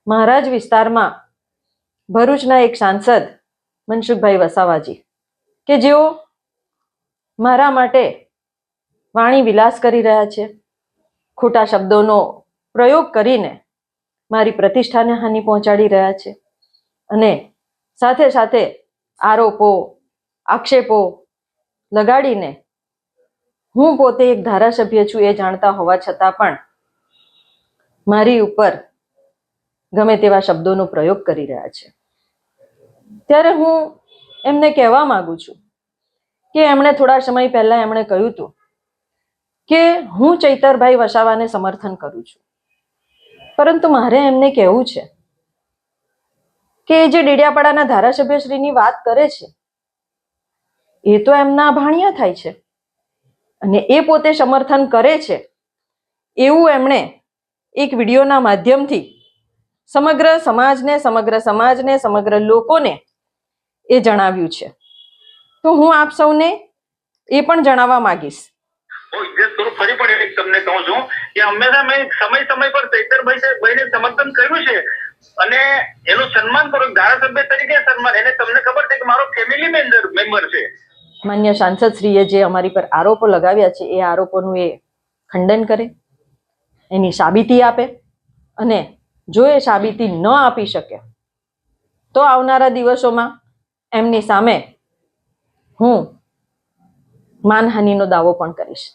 મારા જ વિસ્તારમાં ભરૂચના એક સાંસદ મનસુખભાઈ વસાવાજી કે જેઓ મારા માટે વાણી વિલાસ કરી રહ્યા છે, ખોટા શબ્દોનો પ્રયોગ કરીને મારી પ્રતિષ્ઠાને હાનિ પહોંચાડી રહ્યા છે અને સાથે સાથે આરોપો આક્ષેપો લગાડીને હું પોતે એક ધારાસભ્ય છું એ જાણતા હોવા છતાં પણ મારી ઉપર ગમે તેવા શબ્દોનો પ્રયોગ કરી રહ્યા છે. ત્યારે હું એમને કહેવા માંગુ છું કે એમણે થોડા સમય પહેલા એમણે કહ્યું હતું કે હું ચૈતરભાઈ વસાવાને સમર્થન કરું છું, પરંતુ મારે એમને કહેવું છે કે જે ડેડિયાપાડાના ધારાસભ્યશ્રીની વાત કરે છે એ તો એમના ભાણિયા થાય છે અને એ પોતે સમર્થન કરે છે એવું એમણે એક વિડીયોના માધ્યમથી સમગ્ર સમાજને સમગ્ર લોકોને એ જણાવ્યું છે. તો હું આપ સૌને એ પણ જણાવવા માંગીશ. ફરી પણ તમને કહું છું કે હંમેશા મેં સમય પર ચૈતરભાઈને સમર્થન કર્યું છે અને એનું સન્માનપૂર્વક ધારાસભ્ય તરીકે સન્માન, એને તમને ખબર છે કે મારો ફેમિલી મેમ્બર છે. માન્ય સાંસદશ્રીએ જે અમારી પર આરોપો લગાવ્યા છે એ આરોપોનું એ ખંડન કરે, એની સાબિતી આપે અને જો એ સાબિતી ન આપી શકે તો આવનારા દિવસોમાં એમની સામે હું માનહાનિનો દાવો પણ કરીશ.